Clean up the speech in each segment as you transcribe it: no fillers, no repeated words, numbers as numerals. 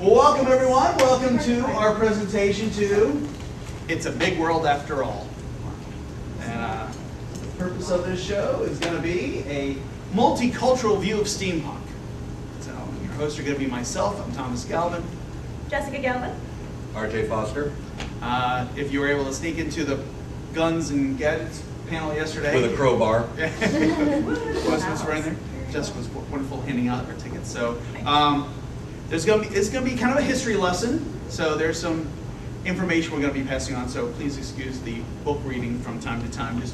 Well, welcome everyone. Welcome to our presentation to It's a Big World After All. And the purpose of this show is going to be a multicultural view of steampunk. So your hosts are going to be myself. I'm Thomas Galvin. Jessica Galvin. RJ Foster. If you were able to sneak into the Guns and Gadgets panel yesterday. With a crowbar. What's right there? Jessica was wonderful handing out her tickets. So it's going to be kind of a history lesson. So there's some information we're going to be passing on. So please excuse the book reading from time to time, because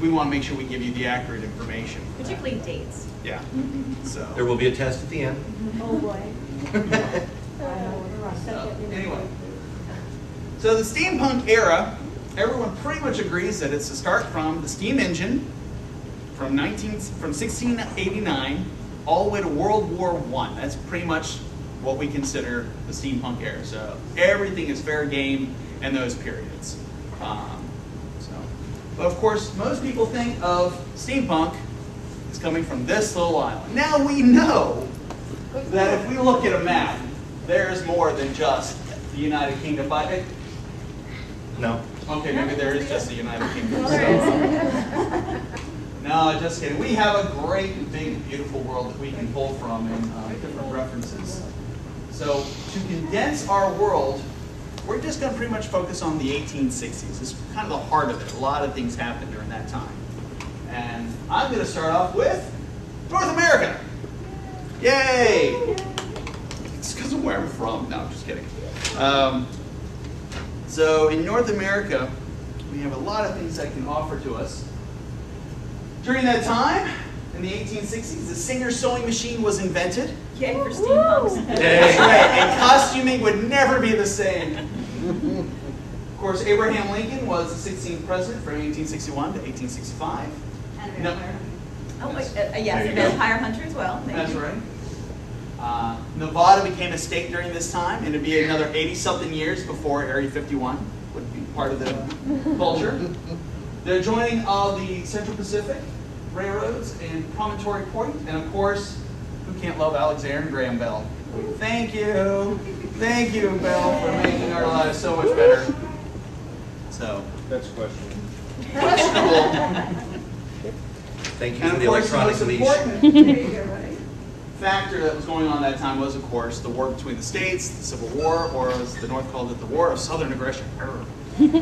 we want to make sure we give you the accurate information. Particularly dates. Yeah. So There will be a test at the end. Oh boy. Anyway, so the steampunk era, everyone pretty much agrees that it's to start from the steam engine from 1689 all the way to World War I. That's pretty much what we consider the steampunk era. So everything is fair game in those periods. But of course, most people think of steampunk as coming from this little island. Now we know that if we look at a map, there's more than just the United Kingdom. No. Okay, maybe there is just the United Kingdom. So. No, just kidding. We have a great, big, beautiful world that we can pull from in different references. So to condense our world, we're just going to pretty much focus on the 1860s. It's kind of the heart of it. A lot of things happened during that time. And I'm going to start off with North America. Yay! It's because of where I'm from. No, I'm just kidding. So in North America, we have a lot of things that can offer to us. During that time, in the 1860s, the Singer sewing machine was invented. Yay for steampunks. That's right, and costuming would never be the same. Of course, Abraham Lincoln was the 16th president from 1861 to 1865. And No. Oh, wait, There yes, you a go. vampire hunter as well. Thank That's you. right. Nevada became a state during this time, and it'd be another 80-something years before Area 51 would be part of the culture. The joining of the Central Pacific railroads and Promontory Point, and of course, who can't love Alexander Graham Bell? Thank you, Bell, for making our lives so much better. So That's questionable. questionable. Thank you And for of the course, the electronic most leash. important factor that was going on at that time was, of course, the war between the states, the Civil War, or as the North called it, the War of Southern Aggression.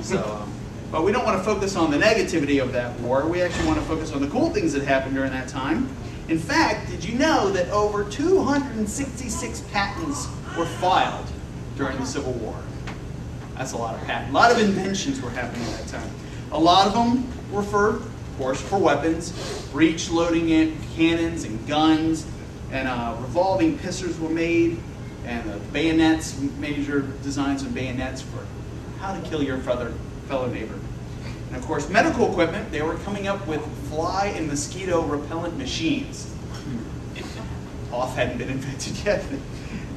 So, but we don't want to focus on the negativity of that war. We actually want to focus on the cool things that happened during that time. In fact, did you know that over 266 patents were filed during the Civil War? That's a lot of patents. A lot of inventions were happening at that time. A lot of them were for, of course, for weapons, breech loading cannons and guns, and revolving pistols were made, and bayonets, major designs of bayonets for how to kill your fellow neighbor. And of course, medical equipment, they were coming up with fly and mosquito repellent machines. Off hadn't been invented yet.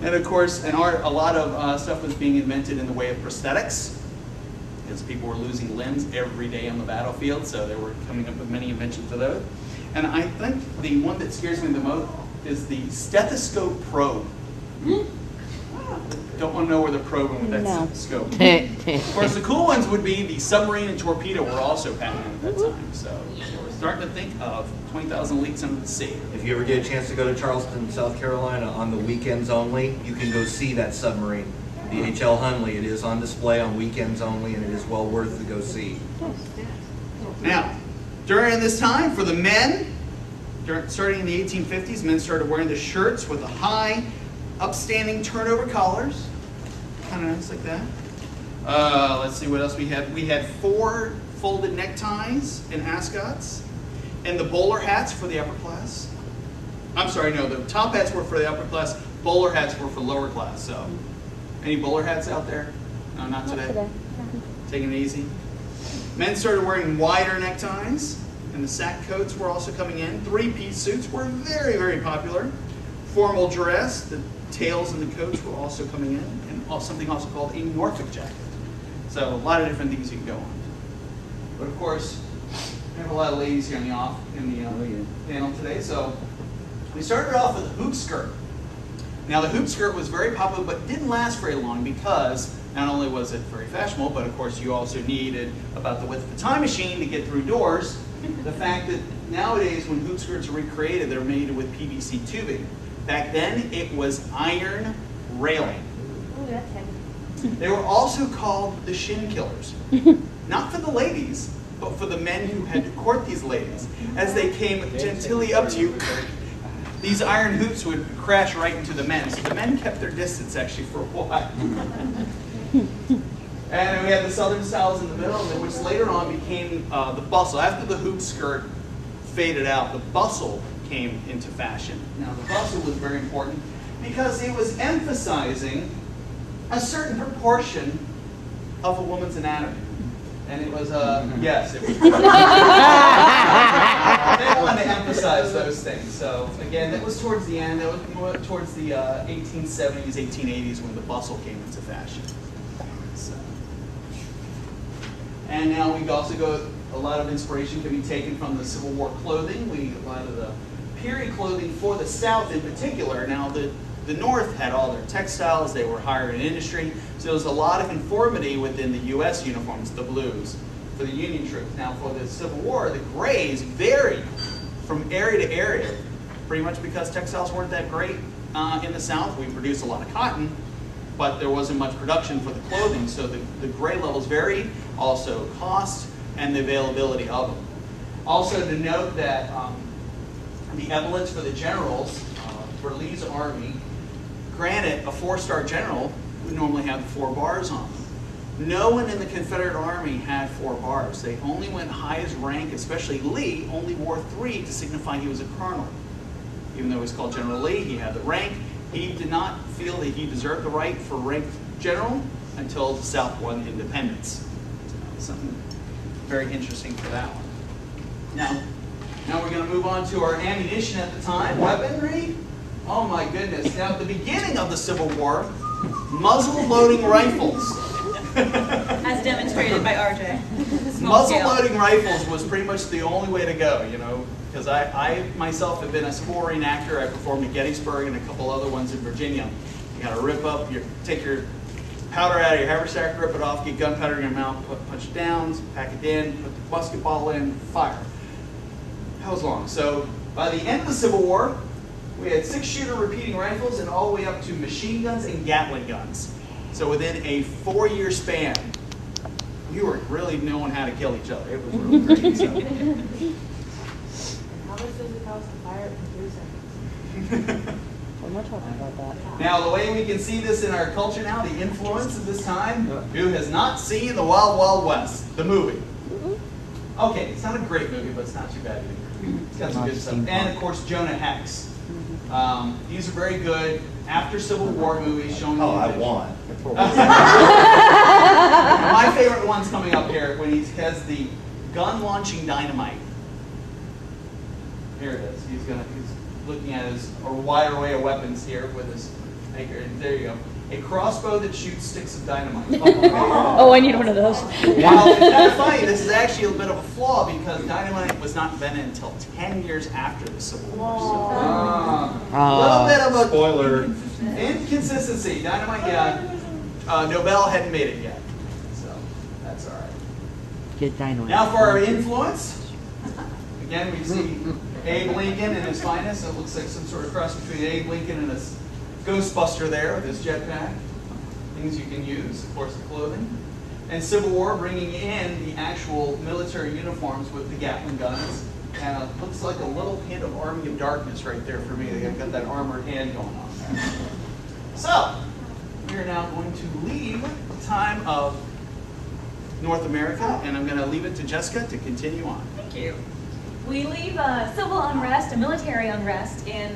And of course, in art, a lot of stuff was being invented in the way of prosthetics, because people were losing limbs every day on the battlefield, so they were coming up with many inventions of those. And I think the one that scares me the most is the stethoscope probe. Don't want to know where they're probing with that stethoscope. Of course, the cool ones would be the submarine and torpedo were also patented at that time. So we're starting to think of 20,000 leagues under the sea. If you ever get a chance to go to Charleston, South Carolina on the weekends only, you can go see that submarine. The H.L. Hunley. It is on display on weekends only, and it is well worth to go see. Now, during this time, for the men, starting in the 1850s, men started wearing the shirts with the high, upstanding turnover collars. Kind of nice like that. Let's see what else we had. We had 4 folded neckties and ascots, and the bowler hats for the upper class. I'm sorry, no, the top hats were for the upper class, bowler hats were for lower class. So, any bowler hats out there? No, not today. Taking it easy. Men started wearing wider neckties, and the sack coats were also coming in. 3-piece suits were very, very popular. Formal dress, the tails and the coats were also coming in, and something also called a Norfolk jacket. So a lot of different things you can go on. But of course, we have a lot of ladies here in the panel today. So we started off with a hoop skirt. Now the hoop skirt was very popular, but didn't last very long because not only was it very fashionable, but of course you also needed about the width of a time machine to get through doors. The fact that nowadays when hoop skirts are recreated, they're made with PVC tubing. Back then it was iron railing. Oh, that's heavy. They were also called the shin killers. Not for the ladies, but for the men who had to court these ladies. As they came gentilly up to you, these iron hoops would crash right into the men. So the men kept their distance actually for a while. And we had the southern styles in the middle, which later on became the bustle. After the hoop skirt faded out, the bustle came into fashion. Now the bustle was very important because it was emphasizing a certain proportion of a woman's anatomy. And it was, yes, it was. They wanted to emphasize those things. So again, that was towards the end. That was more towards the 1870s, 1880s when the bustle came into fashion. So. And now we also go, a lot of inspiration can be taken from the Civil War clothing. A lot of the period clothing for the South in particular. Now the North had all their textiles, they were higher in industry, so there was a lot of conformity within the U.S. uniforms, the blues, for the Union troops. Now for the Civil War, the grays varied from area to area, pretty much because textiles weren't that great in the South. We produced a lot of cotton, but there wasn't much production for the clothing, so the gray levels varied, also cost and the availability of them. Also to note that the epaulets for the generals, for Lee's army, granted, a 4-star general would normally have 4 bars on them. No one in the Confederate Army had 4 bars. They only went highest rank, especially Lee, only wore 3 to signify he was a colonel. Even though he was called General Lee, he had the rank. He did not feel that he deserved the right for ranked general until the South won independence. So something very interesting for that one. Now we're going to move on to our ammunition at the time, weaponry. Oh my goodness. Now at the beginning of the Civil War, muzzle loading rifles. As demonstrated by RJ. Muzzle loading rifles was pretty much the only way to go, you know, because I myself have been a Civil War reenactor. I performed at Gettysburg and a couple other ones in Virginia. You got to rip up, take your powder out of your haversack, rip it off, get gunpowder in your mouth, punch it down, pack it in, put the musket ball in, fire. That was long. So by the end of the Civil War, we had 6-shooter repeating rifles and all the way up to machine guns and Gatling guns. So within a 4-year span, we were really knowing how to kill each other. It was really great. So. And how much does it cost to fire it in 3 seconds? We're not talking about that. Now, the way we can see this in our culture now, the influence of this time, who has not seen The Wild Wild West, the movie? Okay, it's not a great movie, but it's not too bad either. It's got some good stuff. And, of course, Jonah Hex. These are very good after Civil War movies showing Oh, I won. My favorite one's coming up here when he has the gun launching dynamite. Here it is. He's looking at his wide array of weapons here with his anchor. And there you go. A crossbow that shoots sticks of dynamite. Oh, I need one of those. Now, it's kind of funny. This is actually a bit of a flaw because dynamite was not invented until 10 years after the Civil War. So, a little bit of a Spoiler. inconsistency. Dynamite, yeah. Nobel hadn't made it yet. So, that's all right. Get dynamite. Now for our influence. Again, we see Abe Lincoln in his finest. It looks like some sort of cross between Abe Lincoln and his Ghostbuster there with his jetpack. Things you can use, of course, the clothing. And Civil War bringing in the actual military uniforms with the Gatling guns. And it looks like a little hint of Army of Darkness right there for me. They've got that armored hand going on there. So, we are now going to leave the time of North America, and I'm going to leave it to Jessica to continue on. Thank you. We leave civil unrest and military unrest in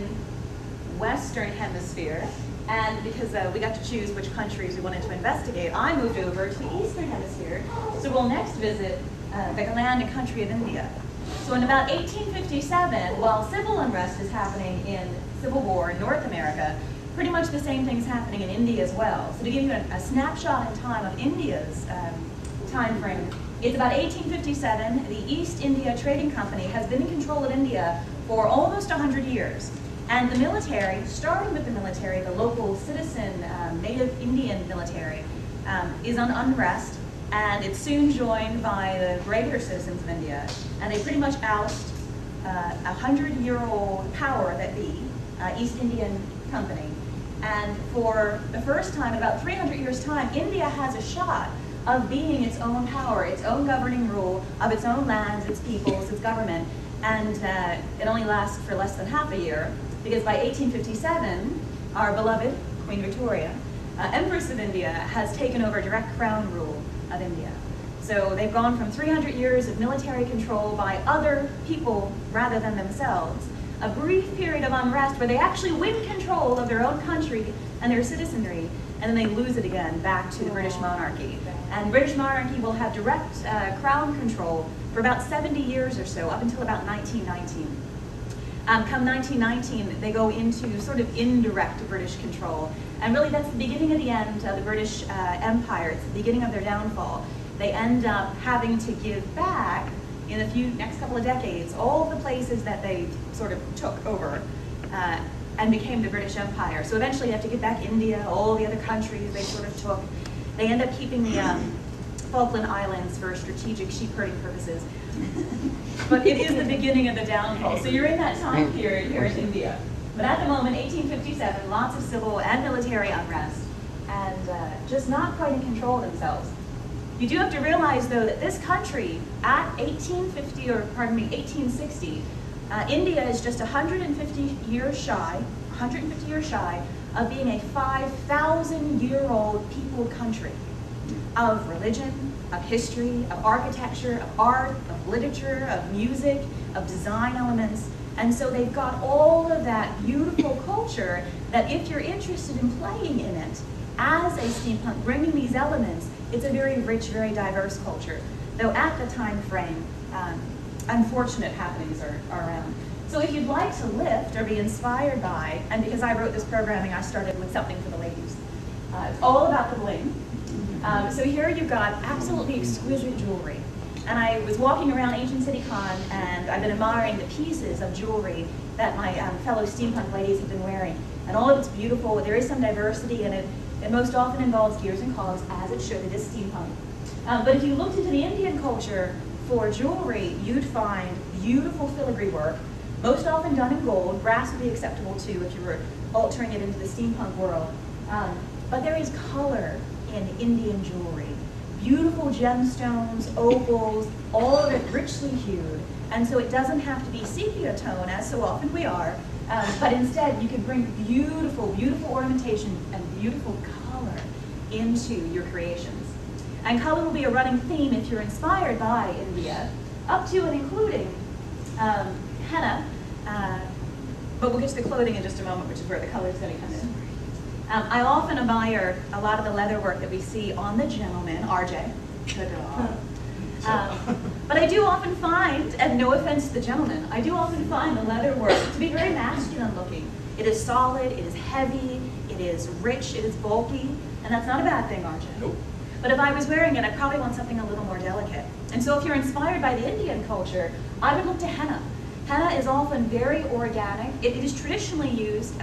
Western Hemisphere, and because we got to choose which countries we wanted to investigate, I moved over to the Eastern Hemisphere, so we'll next visit the land and country of India. So in about 1857, while civil unrest is happening in Civil War in North America, pretty much the same thing's happening in India as well. So to give you a snapshot in time of India's time frame, it's about 1857. The East India Trading Company has been in control of India for almost 100 years. And the military, starting with the military, the local citizen, native Indian military, is on unrest, and it's soon joined by the regular citizens of India, and they pretty much oust 100-year-old power that be, East Indian Company. And for the first time, in about 300 years' time, India has a shot of being its own power, its own governing rule of its own lands, its peoples, its government. And it only lasts for less than half a year, because by 1857, our beloved Queen Victoria, Empress of India, has taken over direct crown rule of India. So they've gone from 300 years of military control by other people rather than themselves, a brief period of unrest where they actually win control of their own country and their citizenry, and then they lose it again back to the British monarchy. And British monarchy will have direct crown control for about 70 years or so, up until about 1919. Come 1919, they go into sort of indirect British control. And really that's the beginning of the end of the British Empire. It's the beginning of their downfall. They end up having to give back in the next couple of decades all the places that they sort of took over and became the British Empire. So eventually they have to give back India, all the other countries they sort of took. They end up keeping the Falkland Islands for strategic sheep herding purposes. But it is the beginning of the downfall. So you're in that time period here in India. But at the moment, 1857, lots of civil and military unrest, and just not quite in control of themselves. You do have to realize, though, that this country, at 1860, India is just 150 years shy of being a 5,000-year-old peopled country of religion, of history, of architecture, of art, of literature, of music, of design elements. And so they've got all of that beautiful culture that if you're interested in playing in it as a steampunk, bringing these elements, it's a very rich, very diverse culture. Though at the time frame, unfortunate happenings are around. So if you'd like to lift or be inspired by, and because I wrote this programming, I started with something for the ladies. It's all about the bling. So here you've got absolutely exquisite jewelry. And I was walking around Ancient City Con, and I've been admiring the pieces of jewelry that my fellow steampunk ladies have been wearing. And all of it's beautiful. There is some diversity in it. It most often involves gears and cogs, as it should. It is steampunk. But if you looked into the Indian culture for jewelry, you'd find beautiful filigree work, most often done in gold. Brass would be acceptable too if you were altering it into the steampunk world. But there is color in Indian jewelry. Beautiful gemstones, opals, all of it richly hued. And so it doesn't have to be sepia tone, as so often we are, but instead you can bring beautiful, beautiful ornamentation and beautiful color into your creations. And color will be a running theme if you're inspired by India, up to and including henna, but we'll get to the clothing in just a moment, which is where the color is going to come in. I often admire a lot of the leather work that we see on the gentleman, RJ. But I do often find, and no offense to the gentleman, I do often find the leather work to be very masculine looking. It is solid, it is heavy, it is rich, it is bulky, and that's not a bad thing, RJ. Nope. But if I was wearing it, I'd probably want something a little more delicate. And so if you're inspired by the Indian culture, I would look to henna. Henna is often very organic. It is traditionally used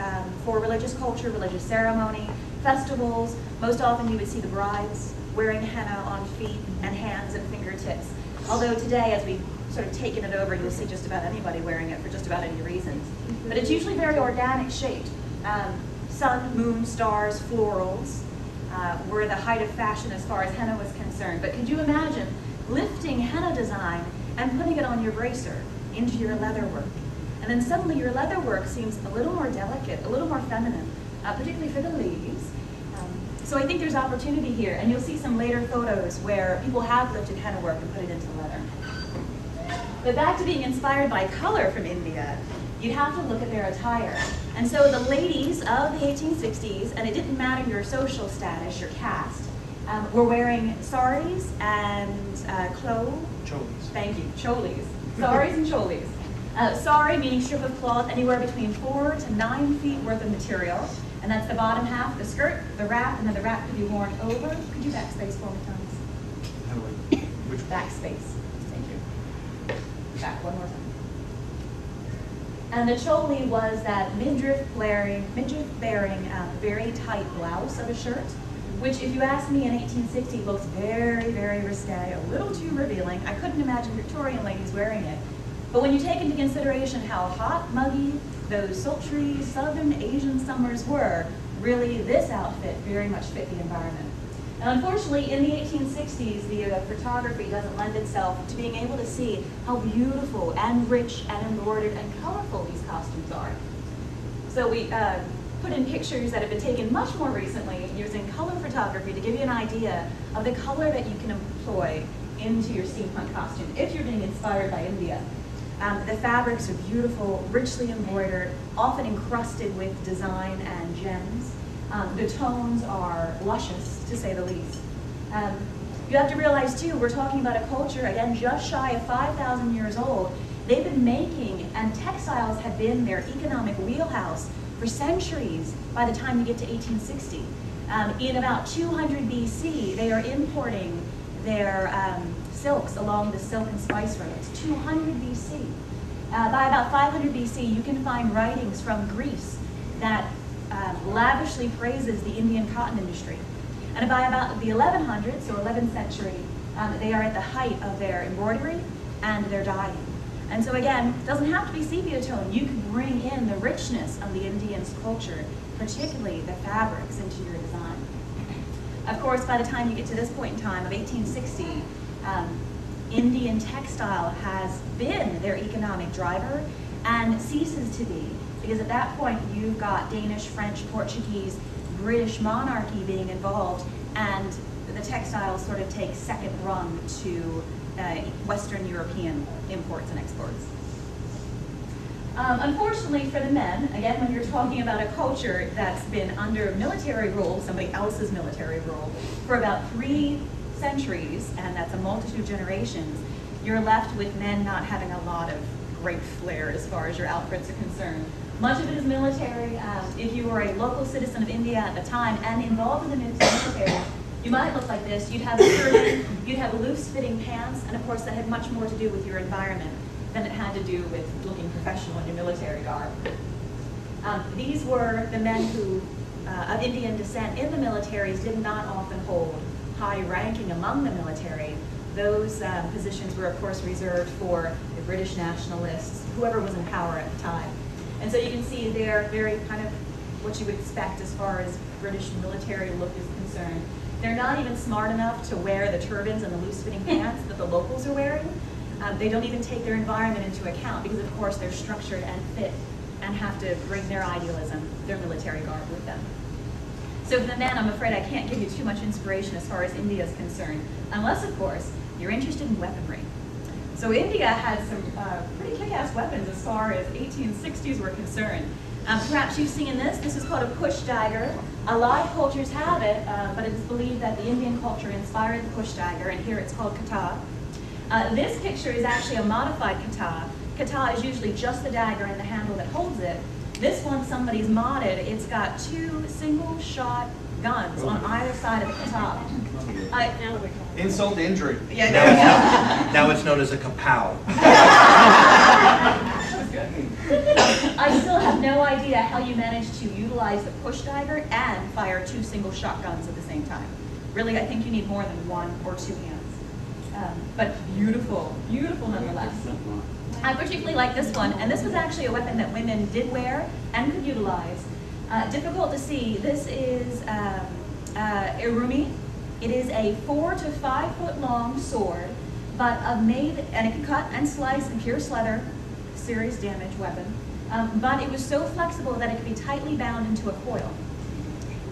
for religious culture, religious ceremony, festivals. Most often you would see the brides wearing henna on feet and hands and fingertips. Although today, as we've sort of taken it over, you'll see just about anybody wearing it for just about any reasons. But it's usually very organic shaped. Sun, moon, stars, florals were the height of fashion as far as henna was concerned. But could you imagine lifting henna design and putting it on your bracer, into your leather work? And then suddenly your leather work seems a little more delicate, a little more feminine, particularly for the ladies. So I think there's opportunity here, and you'll see some later photos where people have lifted henna work and put it into leather. But back to being inspired by color from India, you'd have to look at their attire. And so the ladies of the 1860s, and it didn't matter your social status, your caste, were wearing saris and Cholis. Thank you, cholis. Saris and cholis. Sari meaning strip of cloth anywhere between 4 to 9 feet worth of material. And that's the bottom half, the skirt, the wrap, and then the wrap could be worn over. Could you backspace for me, Thomas? Which Backspace. Thank you. Back one more time. And the choli was that midriff-bearing, very tight blouse of a shirt, which if you ask me in 1860 looks very, very risque, a little too revealing. I couldn't imagine Victorian ladies wearing it. But when you take into consideration how hot, muggy, those sultry southern Asian summers were, really this outfit very much fit the environment. And unfortunately, in the 1860s, the photography doesn't lend itself to being able to see how beautiful and rich and embroidered and colorful these costumes are. So we put in pictures that have been taken much more recently using color photography to give you an idea of the color that you can employ into your steampunk costume if you're being inspired by India. The fabrics are beautiful, richly embroidered, often encrusted with design and gems. The tones are luscious, to say the least. You have to realize, too, we're talking about a culture, again, just shy of 5,000 years old. They've been making, and textiles have been their economic wheelhouse for centuries by the time you get to 1860. In about 200 BC, they are importing their silks along the silk and spice roads, 200 BC. By about 500 BC, you can find writings from Greece that lavishly praises the Indian cotton industry. And by about the 1100s, so 11th century, they are at the height of their embroidery and their dyeing. And so again, it doesn't have to be sepia tone. You can bring in the richness of the Indians' culture, particularly the fabrics, into your design. Of course, by the time you get to this point in time of 1860, Indian textile has been their economic driver and ceases to be, because at that point you've got Danish, French, Portuguese, British monarchy being involved, and the textiles sort of take second rung to Western European imports and exports. Unfortunately for the men, again, when you're talking about a culture that's been under military rule, somebody else's military rule, for about 3 centuries, and that's a multitude of generations, you're left with men not having a lot of great flair as far as your outfits are concerned. Much of it is military. If you were a local citizen of India at the time and involved in the military, you might look like this. You'd have a turban, you'd have loose-fitting pants, and of course that had much more to do with your environment than it had to do with looking professional in your military garb. These were the men who, of Indian descent in the militaries, did not often hold high ranking among the military. Those positions were of course reserved for the British nationalists, whoever was in power at the time. And so you can see they're very kind of what you would expect as far as British military look is concerned. They're not even smart enough to wear the turbans and the loose-fitting pants that the locals are wearing. They don't even take their environment into account because, of course, they're structured and fit and have to bring their idealism, their military garb with them. So for the men, I'm afraid I can't give you too much inspiration as far as India is concerned, unless, of course, you're interested in weaponry. So India had some pretty kick-ass weapons as far as 1860s were concerned. Perhaps you've seen this. This is called a push dagger. A lot of cultures have it, but it is believed that the Indian culture inspired the push dagger, and here it's called kata. This picture is actually a modified kata. Kata is usually just the dagger and the handle that holds it. This one somebody's modded. It's got 2 single-shot guns on either side of the kata. Insult to injury. Yeah, there we go. Now it's known as a kapow. I still have no idea how you managed to utilize the push dagger and fire 2 single shotguns at the same time. Really, I think you need more than 1 or 2 hands. But beautiful, beautiful nonetheless. I particularly like this one, and this was actually a weapon that women did wear and could utilize. Difficult to see. This is irumi. It is a 4 to 5 foot long sword, but made, and it can cut and slice and pierce leather, serious damage weapon. But it was so flexible that it could be tightly bound into a coil.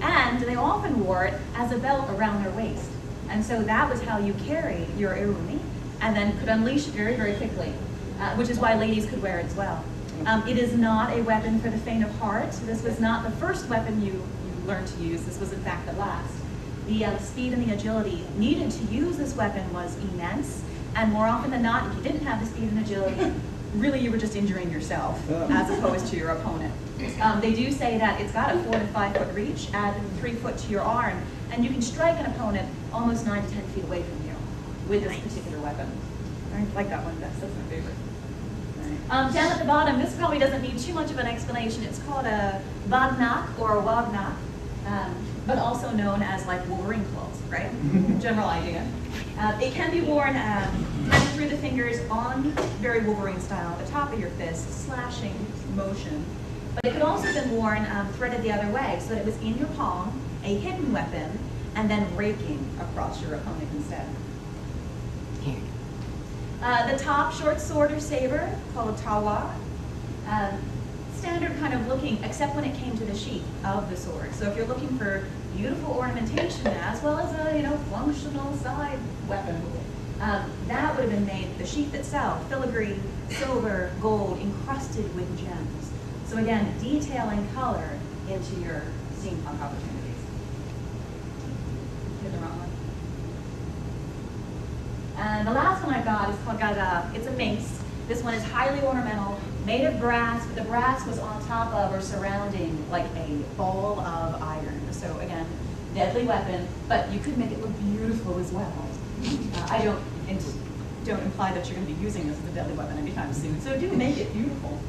And they often wore it as a belt around their waist. And so that was how you carried your irumi, and then could unleash it very, very quickly, which is why ladies could wear it as well. It is not a weapon for the faint of heart. This was not the first weapon you learned to use. This was in fact the last. The speed and the agility needed to use this weapon was immense, and more often than not, if you didn't have the speed and agility, really you were just injuring yourself as opposed to your opponent. They do say that it's got a 4 to 5 foot reach, add 3 foot to your arm, and you can strike an opponent almost 9 to 10 feet away from you with this particular weapon. I like that one best, that's my favorite. Down at the bottom, this probably doesn't need too much of an explanation. It's called a badnak or a wagnak, but also known as like Wolverine claws, right? General idea. It can be worn through the fingers on very Wolverine style, the top of your fist, slashing motion. But it could also have been worn threaded the other way, so that it was in your palm, a hidden weapon, and then raking across your opponent instead. Here. The top short sword or saber, called a tawa, standard kind of looking, except when it came to the sheath of the sword. So if you're looking for beautiful ornamentation as well as a functional side weapon, that would have been made, the sheath itself, filigree, silver, gold, encrusted with gems. So again, detail and color into your steampunk opportunities. Hit the wrong one. And the last one I've got is called gada. It's a mace. This one is highly ornamental, made of brass, but the brass was on top of or surrounding like a ball of iron. So again, deadly weapon, but you could make it look beautiful as well. I don't imply that you're going to be using this as a deadly weapon anytime soon, so do make it beautiful.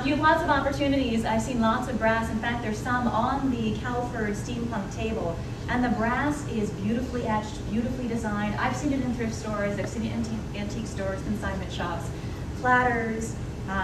You have lots of opportunities. I've seen lots of brass. In fact, there's some on the Calford steampunk table, and the brass is beautifully etched, beautifully designed. I've seen it in thrift stores. I've seen it in antique stores, consignment shops. Platters,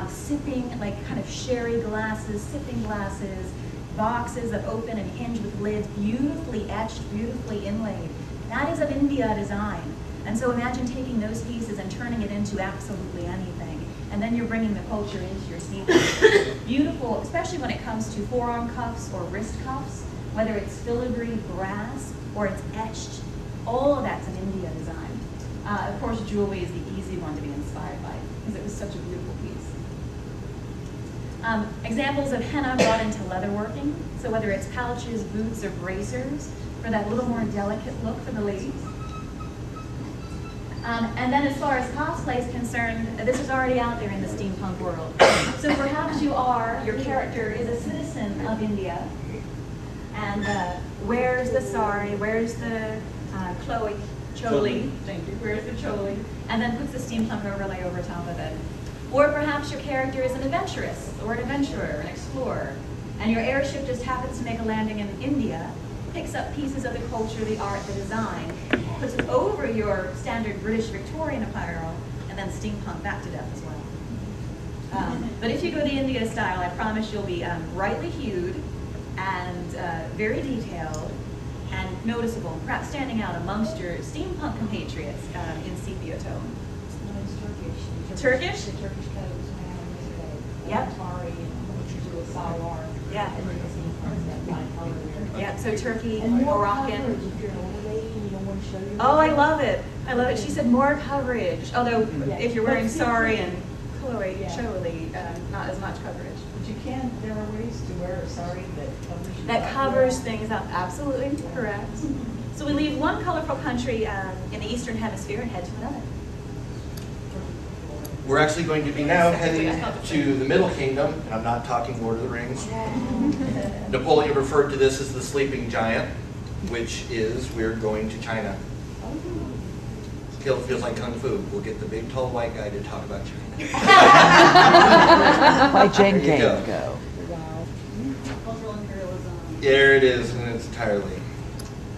sipping, like kind of sherry glasses, sipping glasses, boxes that open and hinge with lids, beautifully etched, beautifully inlaid. That is of India design. And so imagine taking those pieces and turning it into absolutely anything. And then you're bringing the culture into your steampunk. Beautiful, especially when it comes to forearm cuffs or wrist cuffs, whether it's filigree brass or it's etched, all of that's an India design. Of course, jewelry is the easy one to be inspired by because it was such a beautiful piece. Examples of henna brought into leatherworking. So whether it's pouches, boots, or bracers for that little more delicate look for the ladies. And then as far as cosplay is concerned, this is already out there in the steampunk world. So perhaps your character is a citizen of India and wears the sari, wears the choli, thank you, wears the choli, and then puts the steampunk overlay over top of it. Or perhaps your character is an adventuress or an adventurer, an explorer, and your airship just happens to make a landing in India, picks up pieces of the culture, the art, the design, puts it over your standard British Victorian apparel, and then steampunk that to death as well. But if you go the India style, I promise you'll be brightly hued and very detailed and noticeable, perhaps standing out amongst your steampunk compatriots in sepia tone. It's Turkish. Turkish? The Turkish code was around yesterday. Yep. Atari and what you do with salwar. Yeah. And then the steampunk, that fine color there. Yeah, so Turkey, And more Moroccan. coverage if you're an older lady and you don't want to show your Oh, I love it. I love it. She said more coverage. Although Yeah. if you're wearing But see, sari and chloe, Yeah. choli, not as much coverage. But you can, there are ways to wear a sari that covers your That back. covers things up. Absolutely correct. So we leave one colorful country in the Eastern Hemisphere and head to another. We're actually going to be now heading to the Middle Kingdom, and I'm not talking Lord of the Rings. Napoleon referred to this as the sleeping giant, which is we're going to China. Feels like Kung Fu. We'll get the big, tall, white guy to talk about China. By Jen There you Kane go. go. Wow. Cultural imperialism. There it is, and it's entirely.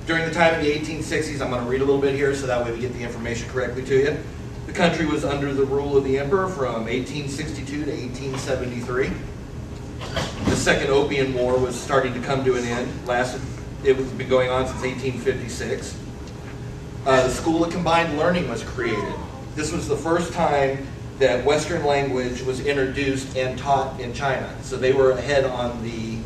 During the time of the 1860s, I'm going to read a little bit here so that way we get the information correctly to you. The country was under the rule of the emperor from 1862 to 1873. The Second Opium War was starting to come to an end. It was been going on since 1856. The School of Combined Learning was created. This was the first time that Western language was introduced and taught in China. So they were ahead on the,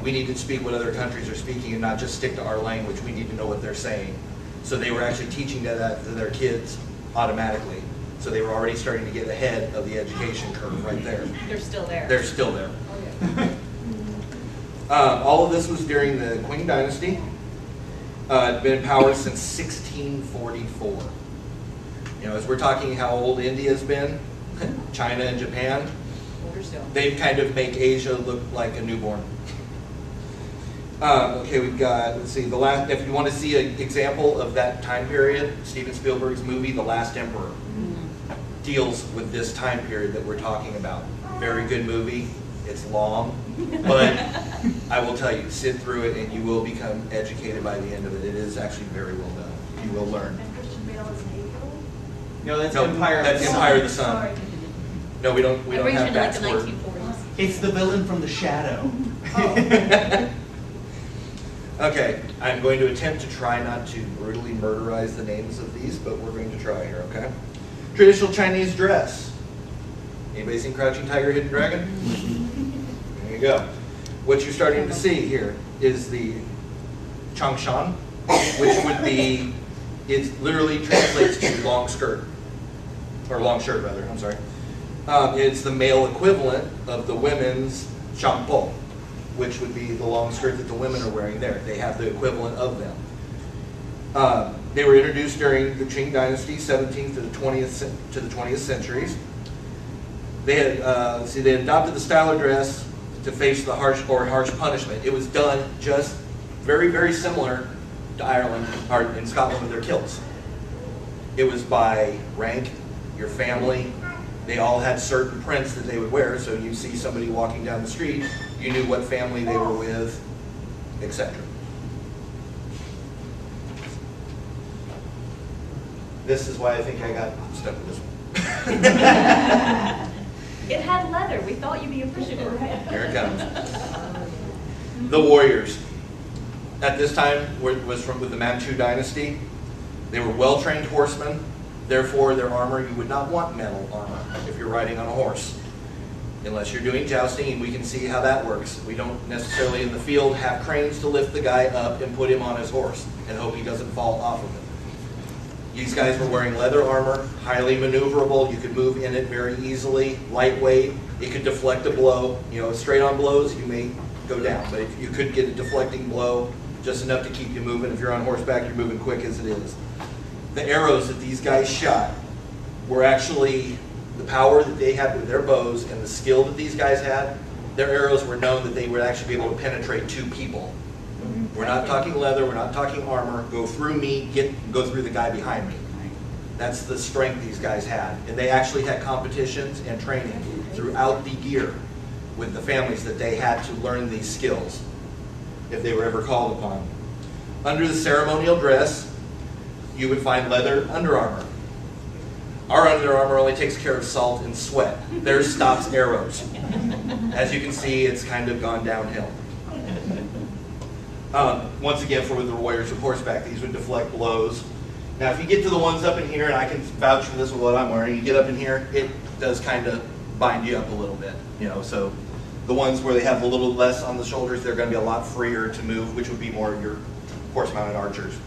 we need to speak what other countries are speaking and not just stick to our language. We need to know what they're saying. So they were actually teaching that to their kids automatically. So they were already starting to get ahead of the education curve right there. They're still there. They're still there. Oh, yeah. All of this was during the Qing Dynasty. It's been in power since 1644. You know, as we're talking how old India's been, China and Japan, Older still. they kind of make Asia look like a newborn. Okay, we've got, let's see, if you want to see an example of that time period, Steven Spielberg's movie, The Last Emperor. deals with this time period that we're talking about. Very good movie. It's long, but I will tell you, sit through it and you will become educated by the end of it. It is actually very well done. You will learn. And Christian Bale is an April? No, that's No, Empire. that's of the Empire Sun. of the Sun. Sorry. No, we don't have Originally like the backstory. 1940s. It's the villain from The Shadow. Okay, I'm going to attempt to try not to brutally murderize the names of these, but we're going to try here, okay? Traditional Chinese dress. Anybody seen Crouching Tiger, Hidden Dragon? There you go. What you're starting to see here is the changshan, which would be, it literally translates to long skirt, or long shirt rather, I'm sorry. It's the male equivalent of the women's shangpo, which would be the long skirt that the women are wearing there. They have the equivalent of them. They were introduced during the Qing Dynasty, 17th to the 20th centuries. They had they adopted the style of dress to face the harsh punishment. It was done just very, very similar to Ireland or in Scotland with their kilts. It was by rank, your family. They all had certain prints that they would wear, so you see somebody walking down the street, you knew what family they were with, etc. This is why I think I got stuck with this one. It had leather. We thought you'd be appreciative. Here it comes. The warriors. At this time with the Manchu dynasty. They were well-trained horsemen. Therefore, their armor, you would not want metal armor if you're riding on a horse. Unless you're doing jousting, and we can see how that works. We don't necessarily in the field have cranes to lift the guy up and put him on his horse and hope he doesn't fall off of it. These guys were wearing leather armor, highly maneuverable. You could move in it very easily, lightweight. It could deflect a blow. You know, straight on blows, you may go down, but if you could get a deflecting blow, just enough to keep you moving. If you're on horseback, you're moving quick as it is. The arrows that these guys shot were actually the power that they had with their bows and the skill that these guys had. Their arrows were known that they would actually be able to penetrate two people. We're not talking leather, we're not talking armor. Go through me, go through the guy behind me. That's the strength these guys had. And they actually had competitions and training throughout the year with the families that they had to learn these skills if they were ever called upon. Under the ceremonial dress, you would find leather under armor. Our under armor only takes care of salt and sweat. Theirs stops arrows. As you can see, it's kind of gone downhill. Once again, for the warriors of horseback, these would deflect blows. Now, if you get to the ones up in here, and I can vouch for this with what I'm wearing, you get up in here, it does kind of bind you up a little bit, you know. So the ones where they have a little less on the shoulders, they're going to be a lot freer to move, which would be more of your horse-mounted archers.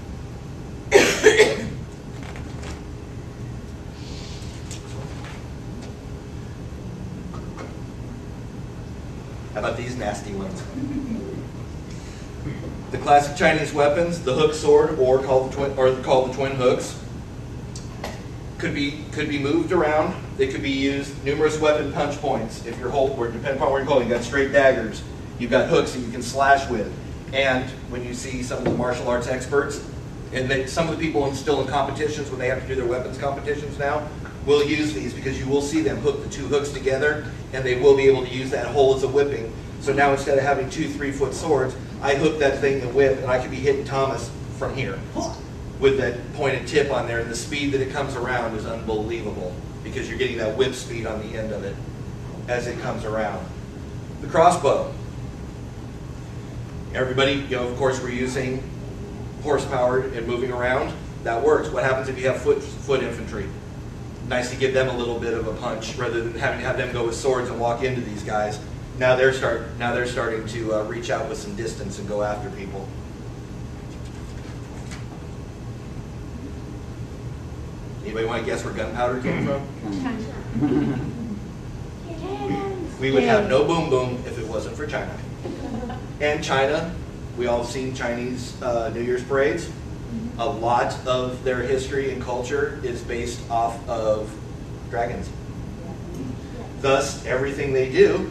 How about these nasty ones? The classic Chinese weapons, the hook sword, or called the twin hooks, could be moved around. They could be used numerous weapon punch points. If you're depending upon where you're holding, you've got straight daggers, you've got hooks that you can slash with. And when you see some of the martial arts experts, and some of the people still in competitions when they have to do their weapons competitions now, will use these because you will see them hook the two hooks together, and they will be able to use that hole as a whipping. So now instead of having 2 3-foot swords, I hook that thing and whip, and I could be hitting Thomas from here with that pointed tip on there, and the speed that it comes around is unbelievable because you're getting that whip speed on the end of it as it comes around. The crossbow. Everybody, of course, we're using horsepower and moving around. That works. What happens if you have foot infantry? Nice to give them a little bit of a punch rather than having to have them go with swords and walk into these guys. Now they're starting to reach out with some distance and go after people. Anybody want to guess where gunpowder came from? We would have no boom boom if it wasn't for China. And China, we all have seen Chinese New Year's parades. A lot of their history and culture is based off of dragons. Thus, everything they do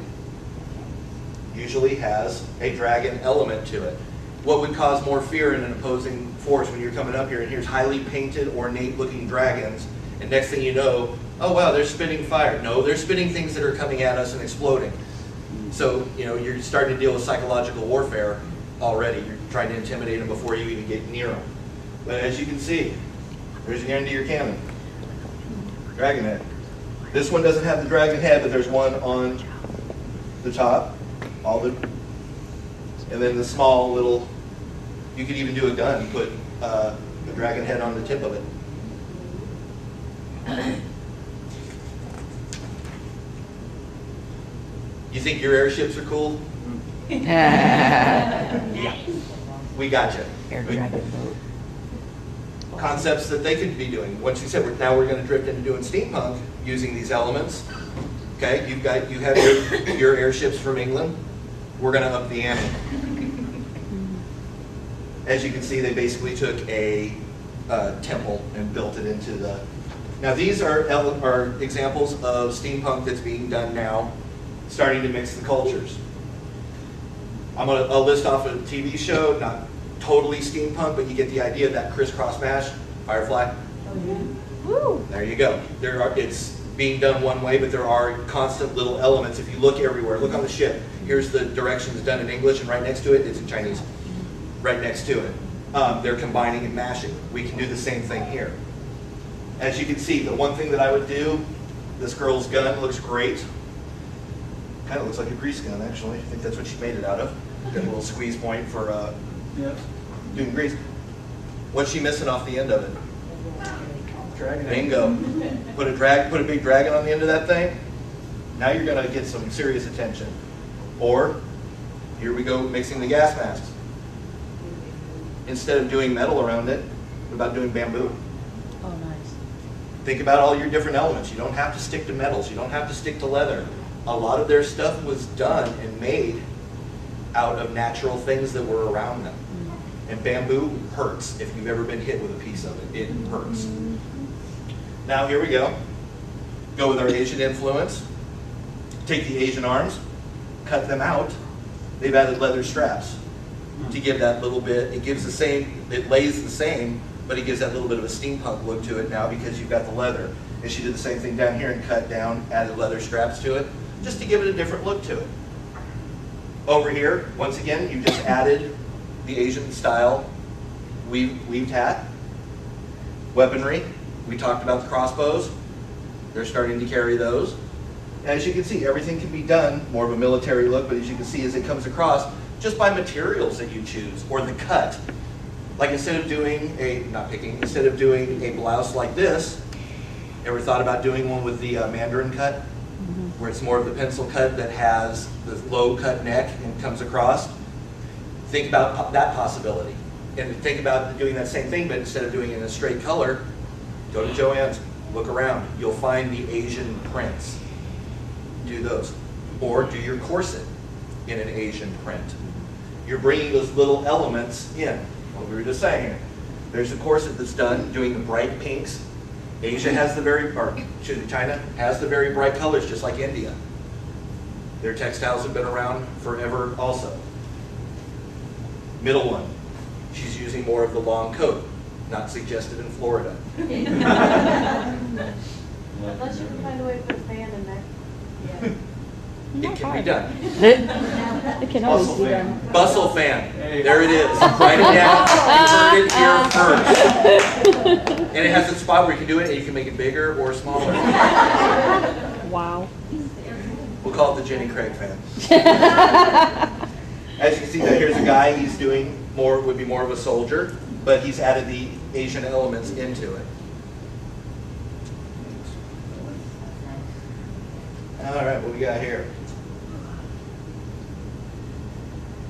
usually has a dragon element to it. What would cause more fear in an opposing force when you're coming up here and here's highly painted, ornate looking dragons, and next thing you know, oh wow, they're spitting fire. No, they're spitting things that are coming at us and exploding. So, you know, you're starting to deal with psychological warfare already. You're trying to intimidate them before you even get near them. But as you can see, there's the end of your cannon. Dragon head. This one doesn't have the dragon head, but there's one on the top. And then the small little, you could even do a gun, put the dragon head on the tip of it. You think your airships are cool? Yeah. We got you. Air dragon boat. Concepts that they could be doing. Once you said, now we're going to drift into doing steampunk using these elements. Okay, you have your airships from England. We're going to up the ante. As you can see, they basically took a temple and built it into the. Now these are examples of steampunk that's being done now, starting to mix the cultures. I'll list off a TV show, not totally steampunk, but you get the idea of that crisscross mash, Firefly. Oh, yeah. Woo! There you go. It's being done one way, but there are constant little elements. If you look everywhere, look on the ship. Here's the directions done in English, and right next to it, it's in Chinese. Right next to it. They're combining and mashing. We can do the same thing here. As you can see, the one thing that I would do, this girl's gun looks great. Kind of looks like a grease gun, actually. I think that's what she made it out of. Got a little squeeze point for doing grease. What's she missing off the end of it? Dragon. Bingo. Put a big dragon on the end of that thing. Now you're going to get some serious attention. Or, here we go mixing the gas masks. Instead of doing metal around it, what about doing bamboo? Oh, nice. Think about all your different elements. You don't have to stick to metals. You don't have to stick to leather. A lot of their stuff was done and made out of natural things that were around them. And bamboo hurts if you've ever been hit with a piece of it. It hurts. Now here we go. Go with our Asian influence. Take the Asian arms, cut them out. They've added leather straps to give that little bit. It gives the same, it lays the same, but it gives that little bit of a steampunk look to it now because you've got the leather. And she did the same thing down here and cut down, added leather straps to it, just to give it a different look to it. Over here, once again, you just added the Asian style weaved hat. Weaponry, we talked about the crossbows. They're starting to carry those. As you can see, everything can be done, more of a military look, but as you can see as it comes across, just by materials that you choose, or the cut. Like instead of doing instead of doing a blouse like this, ever thought about doing one with the mandarin cut? Where it's more of the pencil cut that has the low cut neck and comes across. Think about that possibility. And think about doing that same thing, but instead of doing it in a straight color, go to Joann's, look around. You'll find the Asian prints. Do those. Or do your corset in an Asian print. You're bringing those little elements in. What we were just saying here. There's a corset that's done doing the bright pinks. China has the very bright colors, just like India. Their textiles have been around forever also. Middle one, she's using more of the long coat, not suggested in Florida. Unless you can find a way to put a fan in there. Yeah. It can be done. It can always Bustle be fan. done. Bustle fan, there it is. Write it down, you heard it here first. And it has a spot where you can do it and you can make it bigger or smaller. Wow. We'll call it the Jenny Craig fan. As you can see, that here's a guy, he's doing more, would be more of a soldier, but he's added the Asian elements into it. All right, what we got here?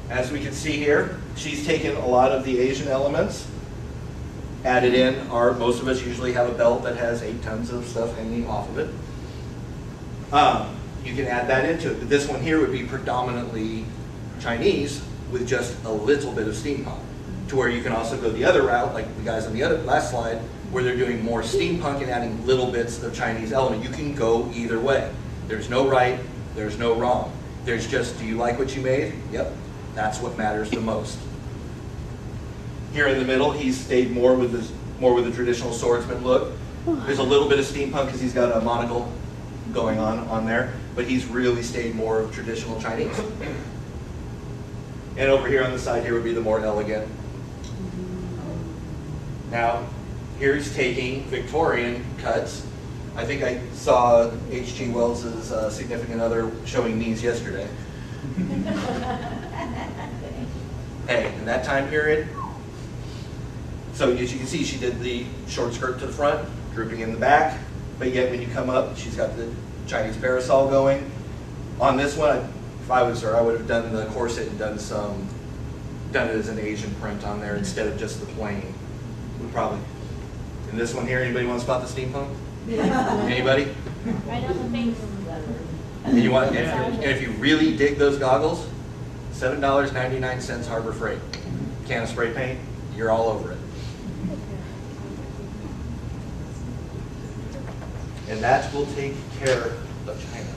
As we can see here, she's taken a lot of the Asian elements, added in most of us usually have a belt that has 8 tons of stuff hanging off of it. You can add that into it, but this one here would be predominantly Chinese with just a little bit of steampunk, to where you can also go the other route, like the guys on the last slide, where they're doing more steampunk and adding little bits of Chinese element. You can go either way. There's no right, there's no wrong. There's just, do you like what you made? Yep, that's what matters the most. Here in the middle, he's stayed more with the traditional swordsman look. There's a little bit of steampunk because he's got a monocle going on there, but he's really stayed more of traditional Chinese. And over here on the side here would be the more elegant. Now, here's taking Victorian cuts. I think I saw H.G. Wells's significant other showing these yesterday. Hey, in that time period, so as you can see, she did the short skirt to the front, drooping in the back, but yet when you come up, she's got the Chinese parasol going. On this one, if I was her, I would have done the corset and done it as an Asian print on there instead of just the plain. Would probably. In this one here, anybody want to spot the steampunk? Anybody? Right on the face. And you want, and if you really dig those goggles, $7.99 Harbor Freight. Can of spray paint, you're all over it. And that will take care of China.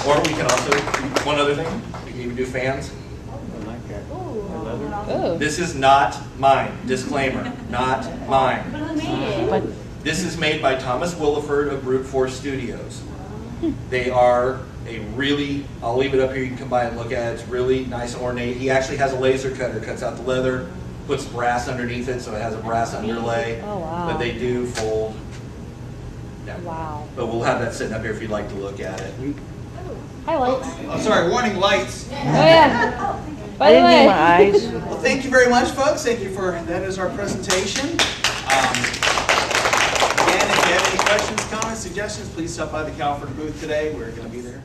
Or we can also, one other thing, we can even do fans. Oh. This is not mine. Disclaimer, not mine. But This is made by Thomas Williford of Brute Force Studios. They are a really, I'll leave it up here, you can come by and look at it. It's really nice and ornate. He actually has a laser cutter, cuts out the leather, puts brass underneath it, so it has a brass underlay. Oh, wow. But they do fold. Yeah. wow. But we'll have that sitting up here if you'd like to look at it. Highlights. Oh, sorry, warning lights. Oh yeah. By I the didn't way. need my eyes. Well, thank you very much, folks. Thank you for, that is our presentation. Again, if you have any questions, comments, suggestions, please stop by the Calvert booth today. We're going to be there.